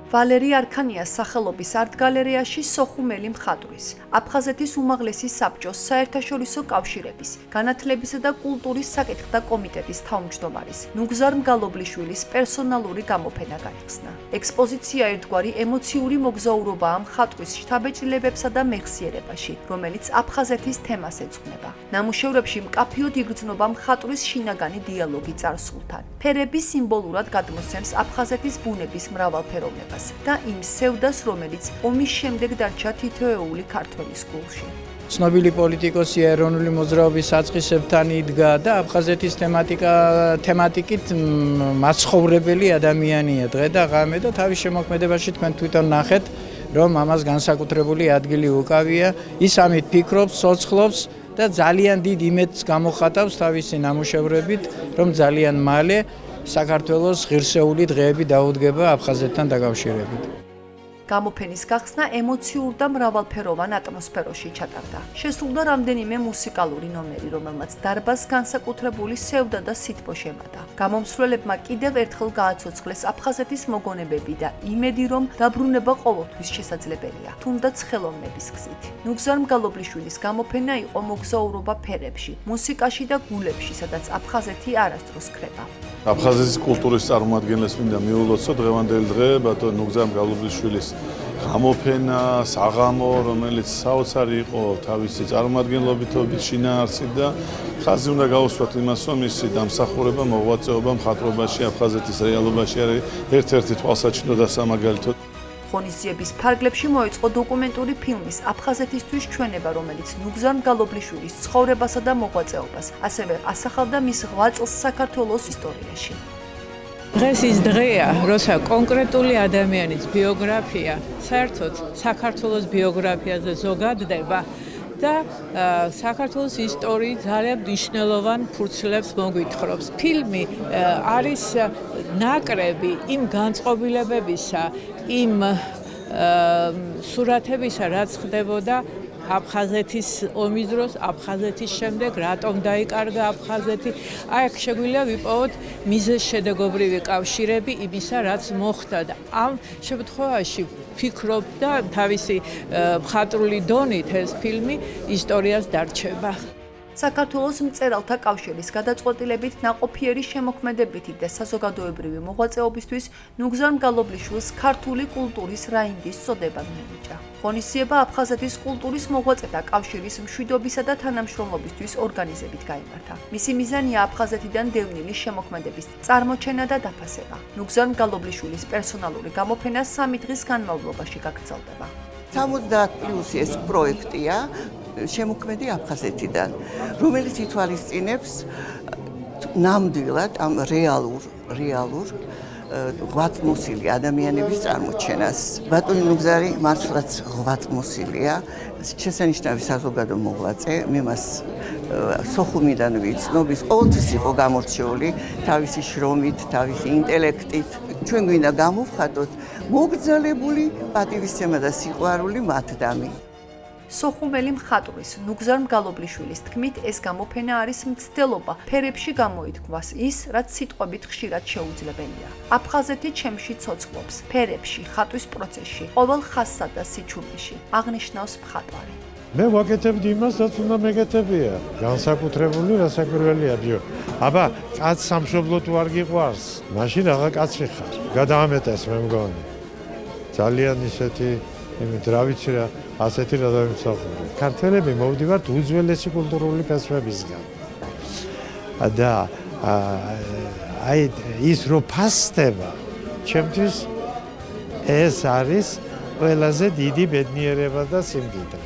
ვალერი არქანიას სახელობის არტ-გალერეაში სოხუმელი მხატვრის, აფხაზეთის უმაღლესი საბჭოს საერთაშორისო კავშირების, განათლებისა და კულტურის საკითხთა კომიტეტის თავმჯდომარის ნუგზარ მგალობლიშვილის პერსონალური გამოფენა გაიხსნა. ექსპოზიცია ერთგვარი ემოციური მოგზაურობაა მხატვრის შთაბეჭდილებებსა და მეხსიერებაში, რომელიც აფხაზეთის თემას ეძღვნება. ნამუშევრებში მკაფიოდ იგრძნობა მხატვრის შინაგანი დიალოგი წარსულთან. ფერები სიმბოლურად გადმოსცემს აფხაზეთის ბუნების მრავალფეროვნებას და იმ სევდას, რომელიც ომის შემდეგ დარჩა თითოეული ქართველის გულში. ცნობილი პოლიტიკოსი ეროვნული მოძრაობის საწყისებთან იდგა და აფხაზეთის თემატიკით მაცხოვრებელი ადამიანია დღე და ღამე და თავის შემოქმედებაში თქვენ თვითონ ნახეთ, რომ ამას განსაკუთრებული ადგილი უკავია. ის ამით ფიქრობს, ცოცხლობს და ძალიან დიდ იმედს გამოხატავს თავისი ნამუშევრებით, რომ ძალიან მალე საქართველოს ღირსეული დღეები დაუდგება აფხაზეთთან დაკავშირებით. გამოფენის გახსნა ემოციურ და მრავალფეროვან ატმოსფეროში ჩატარდა. შესრულდა რამდენიმე მუსიკალური ნომერი, რომელმაც დარბაზს განსაკუთრებული სევდა და სითბო შემატა. გამომსვლელებმა კიდევ ერთხელ გააცოცხლეს აფხაზეთის მოგონებები და იმედი, რომ დაბრუნება ყოველთვის შესაძლებელია, თუნდაც ხელოვნების გზით. ნუგზარ მგალობლიშვილის გამოფენა იყო მოგზაურობა ფერებში, მუსიკაში და გულებში, სადაც აფხაზეთი არასდროს ქრება. აფხაზეთის კულტურის წარმომადგენლებს მინდა მიულოცო დღევანდელი დღე ბატონ ნუგზარ მგალობლიშვილის გამოფენა, საღამო, რომელიც საოცარი იყო თავისი წარმომადგენლობითობით, შინაარსით და ხაზი უნდა გაუსვათ იმას, რომ მისი დამსახურება, მოღვაწეობა მხატვრობაში, აფხაზეთის რეალობაში არის ერთ-ერთი თვალსაჩინო და სამაგალითო. ღონისძიების ფარგლებში მოეწყო დოკუმენტური ფილმის აფხაზეთისთვის ჩვენება, რომელიც ნუგზარ მგალობლიშვილის ცხოვრებასა და მოღვაწეობას, ასევე ასახავდა მის ღვაწლს საქართველოს ისტორიაში. დღეს ის დღეა, როცა კონკრეტული ადამიანის ბიოგრაფია საერთოდ საქართველოს ბიოგრაფიაზე ზოგადდება და საქართველოს ისტორიის ძალიან მნიშვნელოვან ფურცლებს მოგვითხრობს. ფილმი არის ნაკრები იმ განწყობილებებისა, იმ სურათებისა, რაც ხდებოდა აფხაზეთის ომის დროს, აფხაზეთის შემდეგ, რატომ დაიკარგა აფხაზეთი. აი აქ შეგვიძლია ვიპოვოთ მიზეზშედეგობრივი კავშირები იმისა, რაც მოხდა და ამ შემთხვევაში ვფიქრობ და თავისი მხატვრული დონით ეს ფილმი ისტორიას დარჩება. საქართველოს მწერალთა კავშირის გადაწყვეტილებით ნაყოფიერი შემოქმედებითი და საზოგადოებრივი მოღვაწეობისთვის ნუგზარ მგალობლიშვილს ქართული კულტურის რაინდის წოდება მიენიჭა. ღონისძიება აფხაზეთის კულტურის მოღვაწეთა კავშირის მშვიდობისა და თანამშრომლობისთვის ორგანიზებით გაიმართა. მისი მიზანია აფხაზეთიდან დევნილი შემოქმედების წარმოჩენა და დაფასება. ნუგზარ მგალობლიშვილის პერსონალური გამოფენა 3 დღის განმავლობაში გაგრძელდება. 70+ ეს პროექტია შემოქმედი აფხაზეთიდან, რომელიც ითვალისწინებს ნამდვილად ამ რეალურ ღვაწლმოსილი ადამიანების წარმოჩენას. ბატონი ნუგზარი მართლაც ღვაწლმოსილია, შესანიშნავი საზოგადო მოღვაწე, მე მას სოხუმიდან ვიცნობ, ის ყოველთვის იყო გამორჩეული თავისი შრომით, თავისი ინტელექტით. ჩვენ გვინდა გამოვხატოთ მოგრძალებული პატივისცემა და სიყვარული მათდამი. სოხუმელი მხატვრის ნუგზარ მგალობლიშვილის თქმით, ეს გამოფენა არის მცდელობა ფერებში გამოითქვას ის, რაც სიტყვებით ხშირად შეუძლებელია. აფხაზეთი ჩემში ცოცხლობს, ფერებში, ხატვის პროცესში, ყოველ ხაზსა და სიჩუმეში, აღნიშნავს მხატვარი. მე ვაკეთებდი იმას, რაც უნდა მეკეთებია. განსაკუთრებული რასაკვირველია ბიო. აბა, კაც სამშობლო თუ არ გიყვარს, მაშინ რაღა კაცი ხარ. გადაამეტეს მე მგონი. ძალიან ისეთი იმით რა ვიცი რა ასეთი რა დავიმსახურე. ქართველები მოვდივართ უძველესი კულტურული ფესვებისგან. და აი ის რო ფასდება, ჩემთვის ეს არის ყველაზე დიდი ბედნიერება და სიმდიდრე.